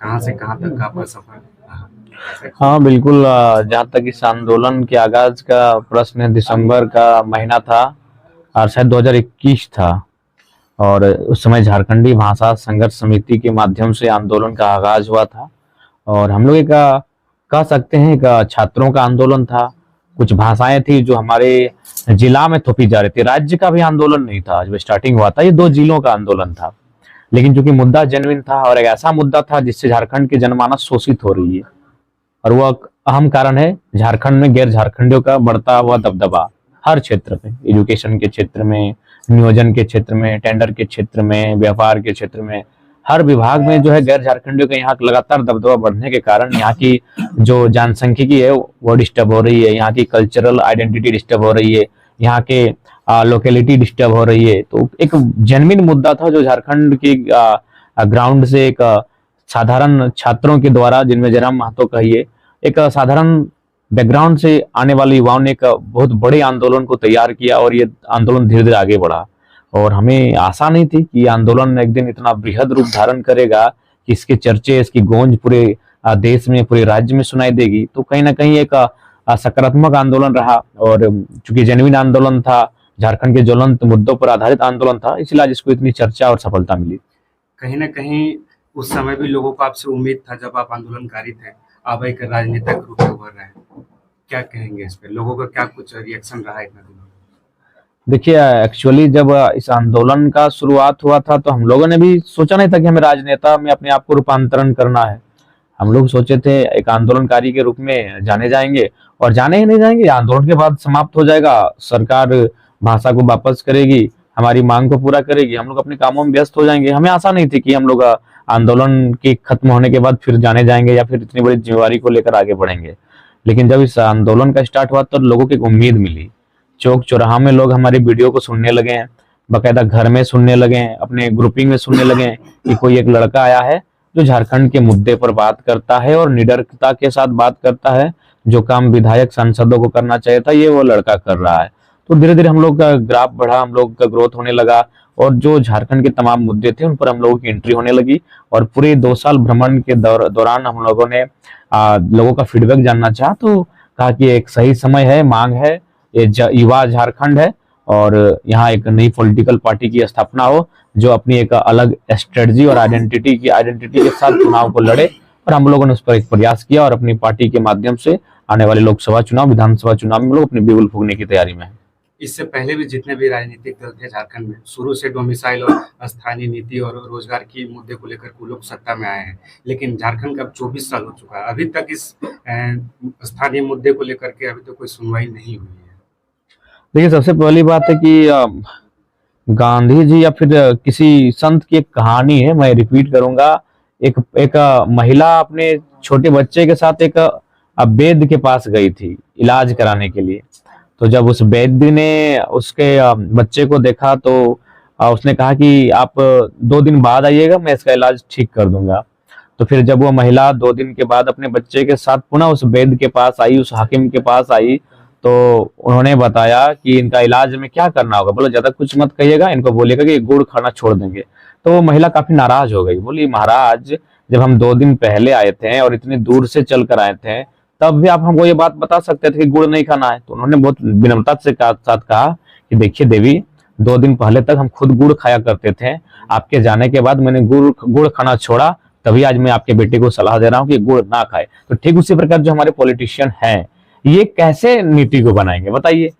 कहाँ से कहाँ तक का आपका सफर रहा? हाँ बिल्कुल, जहाँ तक इस आंदोलन के आगाज का प्रश्न है, दिसंबर का महीना था और शायद 2021 था। और उस समय झारखंडी भाषा संघर्ष समिति के माध्यम से आंदोलन का आगाज हुआ था। और हम लोग एक कह सकते हैं एक छात्रों का आंदोलन था। कुछ भाषाएं थी जो हमारे जिला में थोपी जा रही थी। राज्य का भी आंदोलन नहीं था जब स्टार्टिंग हुआ था, ये दो जिलों का आंदोलन था। लेकिन चूंकि मुद्दा जेन्युइन था और एक ऐसा मुद्दा था जिससे झारखंड की जनमानस शोषित हो रही है, और वो अहम कारण है झारखंड में गैर झारखंडियों का बढ़ता हुआ दबदबा। हर क्षेत्र में, एजुकेशन के क्षेत्र में, नियोजन के क्षेत्र में, टेंडर के क्षेत्र में, व्यापार के क्षेत्र में, हर विभाग में जो है गैर झारखंडियों का यहाँ लगातार दबदबा बढ़ने के कारण यहाँ की जो जनसंख्यिकी है वो डिस्टर्ब हो रही है, यहाँ की कल्चरल आइडेंटिटी डिस्टर्ब हो रही है, यहाँ के लोकेलिटी डिस्टर्ब हो रही है। तो एक जेन्युइन मुद्दा था जो झारखंड की ग्राउंड से एक साधारण छात्रों के द्वारा, जिनमें जयराम महतो कहिए, एक साधारण बैकग्राउंड से आने वाले युवाओं ने एक बहुत बड़े आंदोलन को तैयार किया और ये आंदोलन धीरे धीरे आगे बढ़ा। और हमें आशा नहीं थी कि ये आंदोलन एक दिन इतना बृहद रूप धारण करेगा कि इसके चर्चे, इसकी गूंज पूरे देश में, पूरे राज्य में सुनाई देगी। तो कहीं ना कहीं एक सकारात्मक आंदोलन रहा। और चूंकि जेन्युइन आंदोलन था, झारखंड के ज्वलंत मुद्दों पर आधारित आंदोलन था, इसलिए आज इसको इतनी चर्चा और सफलता मिली। कहीं ना कहीं उस समय भी लोगों को आपसे उम्मीद था जब आप आंदोलनकारी थे, आप एक राजनेता के रूप में उभर रहे हैं। क्या कहेंगे इस पे? लोगों का क्या कुछ रिएक्शन रहा इतना दिनों में? देखिए, एक्चुअली जब इस आंदोलन का शुरुआत हुआ था तो हम लोगों ने भी सोचा नहीं था कि हमें राजनेता में अपने आप को रूपांतरण करना है। हम लोग सोचे थे एक आंदोलनकारी के रूप में जाने जाएंगे, और जाने ही नहीं जाएंगे, आंदोलन के बाद समाप्त हो जाएगा, सरकार भाषा को वापस करेगी, हमारी मांग को पूरा करेगी, हम लोग अपने कामों में व्यस्त हो जाएंगे। हमें आशा नहीं थी कि हम लोग आंदोलन के खत्म होने के बाद फिर जाने जाएंगे या फिर इतनी बड़ी जिम्मेवारी को लेकर आगे बढ़ेंगे। लेकिन जब इस आंदोलन का स्टार्ट हुआ तो लोगों को एक उम्मीद मिली। चौक चौराहा में लोग हमारी वीडियो को सुनने लगे हैं, बाकायदा घर में सुनने लगे हैं, अपने ग्रुपिंग में सुनने लगे हैं कि कोई एक लड़का आया है जो झारखंड के मुद्दे पर बात करता है और निडरता के साथ बात करता है। जो काम विधायक सांसदों को करना चाहिए था, ये वो लड़का कर रहा है। तो धीरे धीरे हम लोग का ग्राफ बढ़ा, हम लोग का ग्रोथ होने लगा, और जो झारखंड के तमाम मुद्दे थे उन पर हम लोगों की एंट्री होने लगी। और पूरे 2 साल भ्रमण के दौरान हम लोगों ने लोगों का फीडबैक जानना चाहा, तो कहा कि एक सही समय है, मांग है, ये युवा झारखंड है, और यहाँ एक नई पॉलिटिकल पार्टी की स्थापना हो जो अपनी एक अलग स्ट्रेटजी और आइडेंटिटी के साथ चुनाव को लड़े। और हम लोगों ने उस पर एक प्रयास किया और अपनी पार्टी के माध्यम से आने वाले लोकसभा चुनाव, विधानसभा चुनाव में हम लोग अपनी बिगुल फूंकने की तैयारी में है। इससे पहले भी जितने भी राजनीतिक दल थे झारखंड में, शुरू से डोमिसाइल और स्थानीय नीति और रोजगार की मुद्दे को लेकर वो लोग सत्ता में आए हैं। लेकिन झारखंड का अब 24 साल हो चुका है, अभी तक इस स्थानीय मुद्दे को लेकर के अभी तक कोई सुनवाई नहीं हुई है। देखिए, सबसे पहली बात है कि गांधी जी या फिर किसी संत की एक कहानी है, मैं रिपीट करूंगा। एक एक महिला अपने छोटे बच्चे के साथ एक वैद्य के पास गई थी इलाज कराने के लिए। तो जब उस वैद्य ने उसके बच्चे को देखा तो उसने कहा कि आप 2 दिन बाद आइएगा, मैं इसका इलाज ठीक कर दूंगा। तो फिर जब वो महिला 2 दिन के बाद अपने बच्चे के साथ पुनः उस वैद्य के पास आई, उस हाकिम के पास आई, तो उन्होंने बताया कि इनका इलाज में क्या करना होगा। बोलो ज्यादा कुछ मत कहिएगा, इनको बोलिएगा कि गुड़ खाना छोड़ देंगे। तो वो महिला काफी नाराज हो गई, बोली महाराज जब हम 2 दिन पहले आए थे और इतनी दूर से चल कर आए थे तब भी आप हमको ये बात बता सकते थे कि गुड़ नहीं खाना है। तो उन्होंने बहुत विनम्रता से साथ कहा कि देखिए देवी, 2 दिन पहले तक हम खुद गुड़ खाया करते थे, आपके जाने के बाद मैंने गुड़ खाना छोड़ा, तभी आज मैं आपके बेटे को सलाह दे रहा हूँ कि गुड़ ना खाए। तो ठीक उसी प्रकार जो हमारे पॉलिटिशियन हैं, ये कैसे नीति को बनाएंगे बताइए।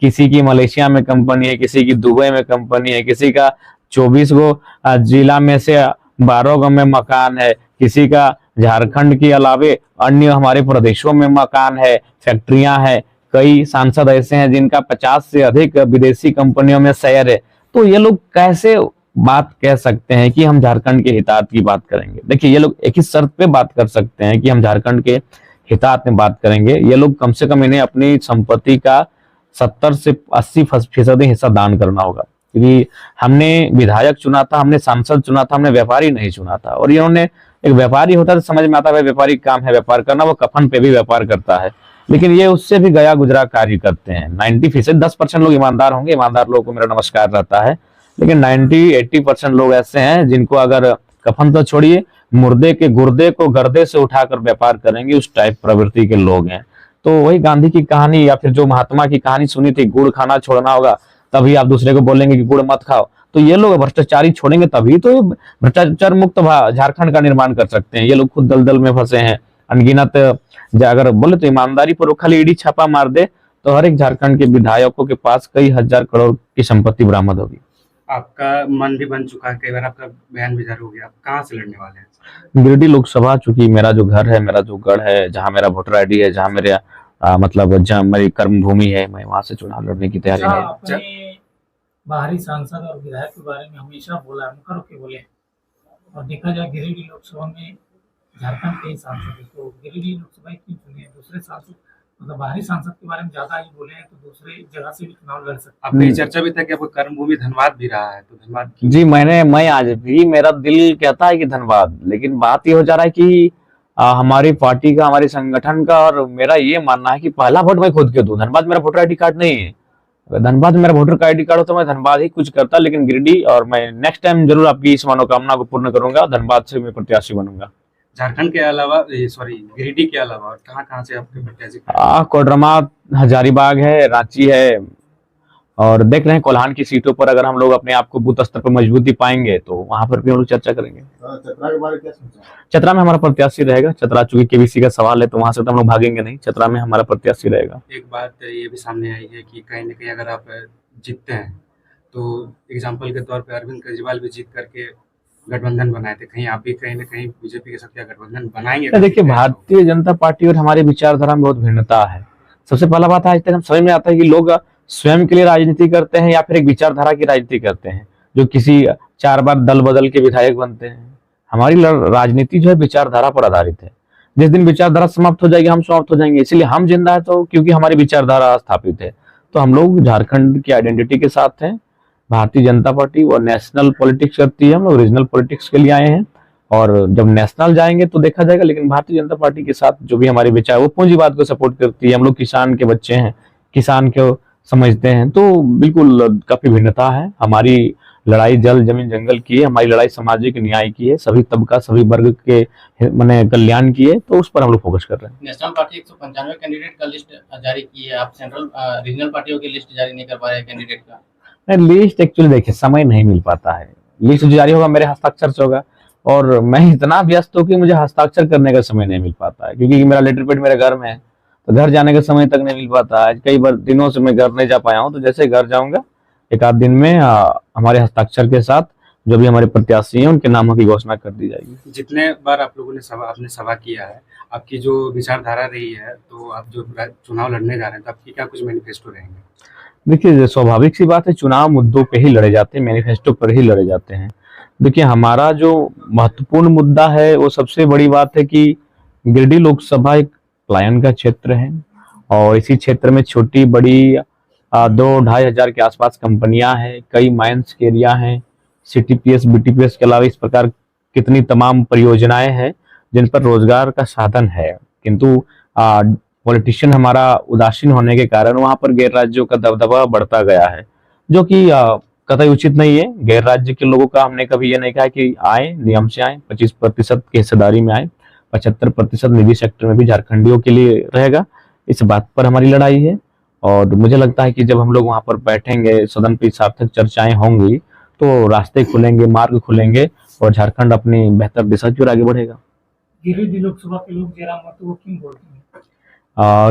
किसी की मलेशिया में कंपनी है, किसी की दुबई में कंपनी है, किसी का 24 गो जिला में से 12 गो में मकान है, किसी का झारखंड के अलावे अन्य हमारे प्रदेशों में मकान है, फैक्ट्रियां हैं। कई सांसद ऐसे हैं जिनका 50 से अधिक विदेशी कंपनियों में शेयर है। तो ये लोग कैसे बात कह सकते हैं कि हम झारखंड के हितार्थ की बात करेंगे? देखिए, ये लोग एक ही शर्त पे बात कर सकते हैं कि हम झारखंड के हितार्थ में बात करेंगे। ये लोग कम से कम इन्हें अपनी संपत्ति का 70 से 80% हिस्सा दान करना होगा, क्योंकि हमने विधायक चुना था, हमने सांसद चुना था, हमने व्यापारी नहीं चुना था। और इन्होंने, एक व्यापारी होता है तो समझ में आता है व्यापारी काम है व्यापार करना, वो कफन पे भी व्यापार करता है, लेकिन ये उससे भी गया गुजरा कार्य करते हैं। 90%, 10% लोग ईमानदार होंगे, ईमानदार लोगों को मेरा नमस्कार रहता है, लेकिन 90-80% लोग ऐसे हैं जिनको अगर कफन तो छोड़िए, मुर्दे के गुर्दे को गर्दे से उठाकर व्यापार करेंगे, उस टाइप प्रवृत्ति के लोग हैं। तो वही गांधी की कहानी या फिर जो महात्मा की कहानी सुनी थी, गुड़ खाना छोड़ना होगा तभी आप दूसरे को बोलेंगे कि गुड़ मत खाओ। तो ये लोग भ्रष्टाचारी छोड़ेंगे तभी तो ये भ्रष्टाचार मुक्त झारखंड का निर्माण कर सकते हैं। ये लोग खुद दलदल में फंसे हैं अनगिनत। अगर बोले तो ईमानदारी पर वो खाली ईडी छापा मार दे तो हर एक झारखंड के विधायकों के पास कई हजार करोड़ की संपत्ति बरामद होगी। आपका मन भी बन चुका है, कई बार आपका बयान भी जारी हो गया। आप कहाँ से लड़ने वाले हैं? गिरिडीह लोकसभा, चूंकि मेरा जो घर है, मेरा जो गढ़ है, जहाँ मेरा वोटर आईडी है, जहाँ मेरे मतलब जहाँ मेरी कर्म भूमि है, मैं वहां से चुनाव लड़ने की तैयारी अच्छा, है। आपने बाहरी सांसद और विधायक के बारे में हमेशा बोला है, मुखर होकर बोले, और देखा जाए गिरिडीह लोकसभा में झारखंड के ही सांसद है, तो गिरिडीह लोकसभा क्यों चुने? दूसरे सांसद मतलब बाहरी सांसद के बारे में ज्यादा ही बोले हैं, तो दूसरे जगह से भी चुनाव लड़ सकते आपका ये चर्चा भी था कि आपका कर्म भूमि धनबाद भी रहा है, तो धनबाद जी, मैं आज भी मेरा दिल कहता है कि धन्यवाद, लेकिन बात ये हो जा रहा है कि हमारी पार्टी का, हमारे संगठन का, और मेरा ये मानना है कि पहला वोट मैं खुद के दूं। धनबाद मेरा वोटर आईडी कार्ड नहीं है। अगर धनबाद मेरा वोटर आईडी कार्ड हो तो मैं धनबाद ही कुछ करता, लेकिन गिरिडीह, और मैं नेक्स्ट टाइम जरूर आपकी इस मनोकामना को पूर्ण करूंगा, धनबाद से मैं प्रत्याशी बनूंगा। झारखंड के अलावा सॉरी गिरिडीह के अलावा और कहाँ से आपके प्रत्याशी? कोडरमा, हजारीबाग है, रांची है, और देख रहे हैं कोल्हान की सीटों पर अगर हम लोग अपने आप को बूथ स्तर पर मजबूती पाएंगे तो वहां पर भी हम लोग चर्चा करेंगे। चतरा के बारे में क्या सोचा? चतरा में हमारा प्रत्याशी रहेगा। चतरा चूंकि केबीसी का सवाल है तो वहां से तो हम लोग भागेंगे नहीं। चतरा में हमारा प्रत्याशी रहेगा। एक बात ये भी सामने आई है कि कहीं ना कहीं अगर आप जीतते हैं तो एग्जाम्पल के तौर पे अरविंद केजरीवाल भी जीत करके गठबंधन बनाए थे, कहीं आप भी कहीं ना कहीं बीजेपी के साथ क्या गठबंधन बनाएंगे? देखिए, भारतीय जनता पार्टी और हमारी विचारधारा में बहुत भिन्नता है। सबसे पहला बात, आज तक हम समझ में आता है कि लोग स्वयं के लिए राजनीति करते हैं या फिर एक विचारधारा की राजनीति करते हैं, जो किसी 4 बार दल बदल के विधायक बनते हैं। हमारी राजनीति जो है विचारधारा पर आधारित है। जिस दिन विचारधारा समाप्त हो जाएगी हम समाप्त हो जाएंगे, इसलिए हम जिंदा है तो क्योंकि हमारी विचारधारा स्थापित है। तो हम लोग झारखंड की आइडेंटिटी के साथ हैं। भारतीय जनता पार्टी वो नेशनल पॉलिटिक्स करती है, हम लोग रीजनल पॉलिटिक्स के लिए आए हैं, और जब नेशनल जाएंगे तो देखा जाएगा। लेकिन भारतीय जनता पार्टी के साथ जो भी हमारे विचार, वो पूंजीवाद को सपोर्ट करती है। हम लोग किसान के बच्चे हैं, किसान को समझते हैं, तो बिल्कुल काफी भिन्नता है। हमारी लड़ाई जल जमीन जंगल की है, हमारी लड़ाई सामाजिक न्याय की है, सभी तबका सभी वर्ग के माने कल्याण की है, तो उस पर हम लोग फोकस कर रहे हैं। नेशनल पार्टी 195 कैंडिडेट का लिस्ट जारी की है, आप सेंट्रल रीजनल पार्टियों की लिस्ट जारी नहीं कर पा रहे हैं कैंडिडेट का? लिस्ट एक्चुअली देखिए, समय नहीं मिल पाता है। लिस्ट जारी होगा मेरे हस्ताक्षर से होगा, और मैं इतना व्यस्त हूँ कि मुझे हस्ताक्षर करने का समय नहीं मिल पाता है, क्योंकि मेरा लेटर पेड मेरे घर में है, तो घर जाने का समय तक नहीं मिल पाता है। कई बार दिनों से मैं घर नहीं जा पाया हूँ, तो जैसे घर जाऊंगा एक आध दिन में हमारे हस्ताक्षर के साथ जो भी हमारे प्रत्याशी हैं उनके नामों की घोषणा कर दी जाएगी। जितने बार आप लोगों ने आपने सभा किया है, आपकी जो विचारधारा रही है, तो आप जो चुनाव लड़ने जा रहे हैं तो आपकी क्या कुछ मैनिफेस्टो रहेंगे? देखिए, स्वाभाविक सी बात है, चुनाव मुद्दों पे ही लड़े जाते हैं, मैनिफेस्टो पर ही लड़े जाते हैं। देखिए, हमारा जो महत्वपूर्ण मुद्दा है वो सबसे बड़ी बात है कि गिरिडीह लोकसभा एक पलायन का क्षेत्र है, और इसी क्षेत्र में छोटी बड़ी 2-2.5 हजार के आसपास कंपनियां हैं, कई माइंस के एरिया हैं, सीटीपीएस बीटीपीएस के अलावा इस प्रकार कितनी तमाम परियोजनाएं हैं जिन पर रोजगार का साधन है। किंतु पॉलिटिशियन हमारा उदासीन होने के कारण वहां पर गैर राज्यों का दबदबा बढ़ता गया है, जो कि कतई उचित नहीं है। गैर राज्य के लोगों का हमने कभी ये नहीं कहा कि आए, नियम से आए, 25% की हिस्सेदारी में आए, 75% निजी सेक्टर में भी झारखंडियों के लिए रहेगा। इस बात पर हमारी लड़ाई है, और मुझे लगता है कि जब हम लोग वहां पर बैठेंगे, सदन पर सार्थक चर्चाएं होंगी, तो रास्ते खुलेंगे, मार्ग खुलेंगे, और झारखंड अपनी बेहतर दिशा की ओर आगे बढ़ेगा। गिरिडीह लोकसभा के लोग जयराम महतो को क्यों बोलते हैं?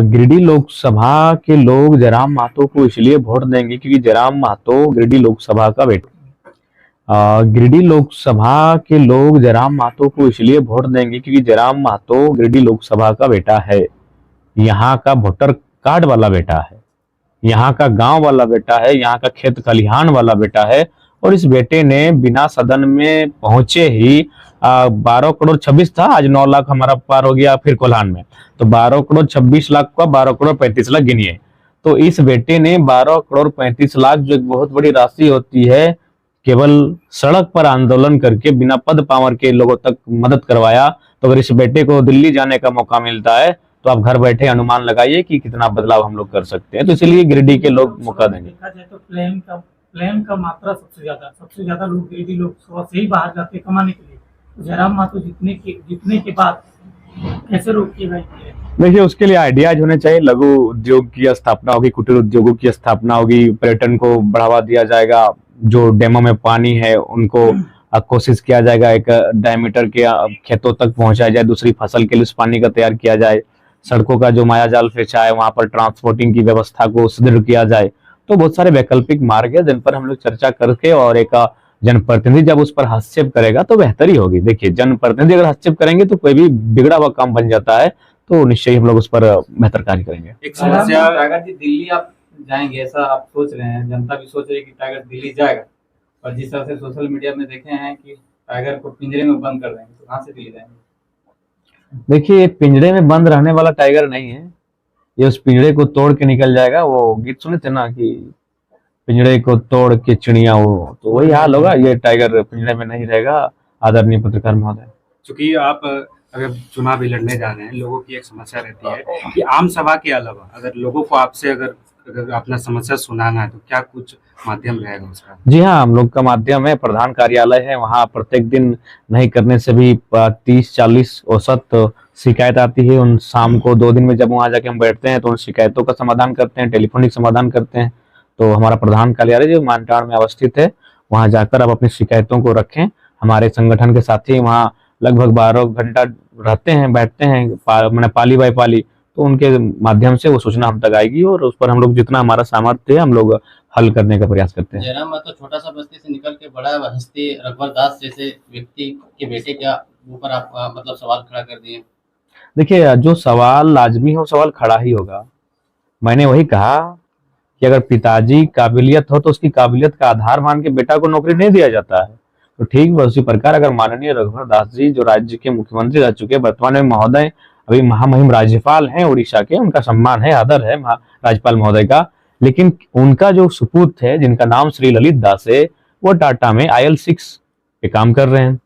गिरिडीह लोकसभा के लोग जयराम महतो को इसलिए वोट देंगे क्योंकि जयराम महतो गिरिडीह लोकसभा का बेटा। गिरिडीह लोकसभा के लोग जयराम महतो को इसलिए वोट देंगे क्योंकि जयराम महतो गिरिडीह लोकसभा का बेटा है, यहाँ का वोटर कार्ड वाला बेटा है, यहाँ का गांव वाला बेटा है, यहाँ का खेत खलिहान वाला बेटा है, और इस बेटे ने बिना सदन में पहुंचे ही 12 करोड़ 26 था, आज 9 लाख हमारा पार हो गया फिर कोल्हान में, तो 12 करोड़ 26 लाख का 12 करोड़ 35 लाख गिनिए। तो इस बेटे ने 12 करोड़ 35 लाख, जो एक बहुत बड़ी राशि होती है, केवल सड़क पर आंदोलन करके बिना पद पावर के लोगों तक मदद करवाया। तो अगर इस बेटे को दिल्ली जाने का मौका मिलता है तो आप घर बैठे अनुमान लगाइए कि कितना बदलाव हम लोग कर सकते हैं। तो इसलिए गिरिडीह के लोग मौका देंगे। देखा जाए तो प्लेन का मात्रा सबसे ज्यादा लोग गिरिडीह लोकसभा से ही बाहर जाते हैं कमाने के लिए, जयराम महतो जीतने के बाद कैसे रोकिएगा ये? देखिए, उसके लिए आइडियाज होने चाहिए। लघु उद्योग की स्थापना होगी, कुटीर उद्योगों की स्थापना होगी, पर्यटन को बढ़ावा दिया जाएगा, जो डैमों में पानी है उनको कोशिश किया जाएगा एक डायमीटर के खेतों तक पहुंचाया जाए, दूसरी फसल के लिए उस पानी का तैयार किया जाए, सड़कों का जो मायाजाल फेंचा है वहां पर ट्रांसपोर्टिंग की व्यवस्था को सुदृढ़ किया जाए। तो बहुत सारे वैकल्पिक मार्ग है जिन पर हम लोग चर्चा करके, और एक जनप्रतिनिधि जब उस पर हस्तक्षेप करेगा तो बेहतरी होगी। देखिए, जनप्रतिनिधि अगर हस्तक्षेप करेंगे तो कोई भी बिगड़ा हुआ काम बन जाता है, तो निश्चय ही हम लोग उस पर बेहतर कार्य करेंगे। एक समस्या टाइगर जी दिल्ली आप जाएंगे ऐसा आप सोच रहे हैं, जनता भी सोच रही है कि टाइगर दिल्ली जाएगा, और जिस तरह से सोशल मीडिया में देखे हैं कि टाइगर को पिंजरे में बंद कर देंगे, तो कहाँ से दिल्ली जाएंगे? देखिए, पिंजरे में बंद रहने वाला टाइगर नहीं है, ये उस पिंजरे को तोड़ के निकल जाएगा। वो गीत सुने थे ना कि पिंजरे को तोड़ के चिड़िया हो, तो वही हाल होगा। ये टाइगर पिंजरे में नहीं रहेगा। आदरणीय पत्रकार महोदय, चूंकि आप अगर चुनाव भी लड़ने जा रहे हैं, लोगों की एक समस्या रहती है कि आम सभा के अलावा अगर लोगों को आपसे अगर अपना समस्या सुनाना है तो क्या कुछ माध्यम रहेगा उसका? जी हाँ, हम लोग का माध्यम है, प्रधान कार्यालय है, वहाँ प्रत्येक दिन नहीं करने से भी 30-40 औसत शिकायत आती है। उन शाम को 2 दिन में जब वहाँ जाके हम बैठते हैं तो उन शिकायतों का समाधान करते हैं, टेलीफोनिक समाधान करते हैं। तो हमारा प्रधान कार्यालय जो मानटाड़ में अवस्थित है, वहाँ जाकर आप अपनी शिकायतों को रखें। हमारे संगठन के साथी वहाँ लगभग 12 घंटा रहते हैं, बैठते हैं, मैंने पाली बाय पाली, तो उनके माध्यम से वो सूचना हम तक आएगी और उस पर हम लोग जितना हमारा सामर्थ्य है हम लोग हल करने का प्रयास करते हैं। जयराम महतो छोटा सा बस्ती से निकल के बड़ा हस्ती रघुवर दास जैसे व्यक्ति के बेटे के ऊपर आप मतलब सवाल खड़ा कर दिए। देखिए, जो सवाल लाजमी हो सवाल खड़ा ही होगा। मैंने वही कहा कि अगर पिताजी काबिलियत हो तो उसकी काबिलियत का आधार मान के बेटा को नौकरी नहीं दिया जाता है। तो ठीक उसी प्रकार अगर माननीय रघुवर दास जी जो राज्य के मुख्यमंत्री रह चुके, वर्तमान में महोदय अभी महामहिम राज्यपाल हैं उड़ीसा के, उनका सम्मान है, आदर है राज्यपाल महोदय का, लेकिन उनका जो सुपुत्र है जिनका नाम श्री ललित दास है, वो टाटा में IL6 पे काम कर रहे हैं,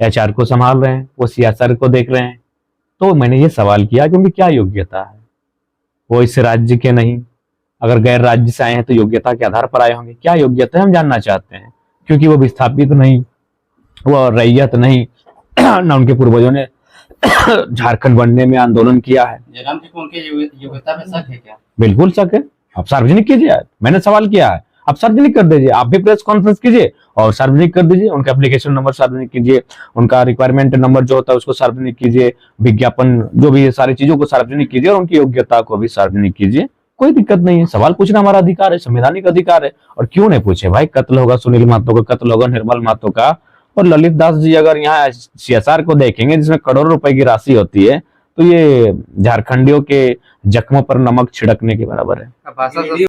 HR को संभाल रहे हैं, वो CSR को देख रहे हैं। तो मैंने ये सवाल किया कि उनकी क्या योग्यता है, वो इस राज्य के नहीं, अगर गैर राज्य से आए हैं तो योग्यता के आधार पर आए होंगे। क्या योग्यता है हम जानना चाहते हैं, क्योंकि वो विस्थापित नहीं, वो रैयत नहीं ना उनके पूर्वजों ने झारखंड बनने में आंदोलन किया है। जयराम जी को उनके योग्यता में शक है क्या? बिल्कुल शक है। आप सार्वजनिक कीजिए, मैंने सवाल किया है, आप सार्वजनिक कर दीजिए, आप भी प्रेस कॉन्फ्रेंस कीजिए और सार्वजनिक कर दीजिए। उनका एप्लीकेशन नंबर सार्वजनिक कीजिए, उनका रिक्वायरमेंट नंबर जो होता है उसको सार्वजनिक कीजिए, विज्ञापन जो भी सारी चीजों को सार्वजनिक कीजिए और उनकी योग्यता को भी सार्वजनिक कीजिए। कोई दिक्कत नहीं है, सवाल पूछना हमारा अधिकार है, संवैधानिक अधिकार है। और क्यों नहीं पूछे भाई, कत्ल होगा सुनील महतो का, कत्ल होगा निर्मल महतो का, और ललित दास जी अगर यहाँ CSR को देखेंगे जिसमें करोड़ों रुपए की राशि होती है, तो ये झारखंडियों के जख्मों पर नमक छिड़कने के बराबर है।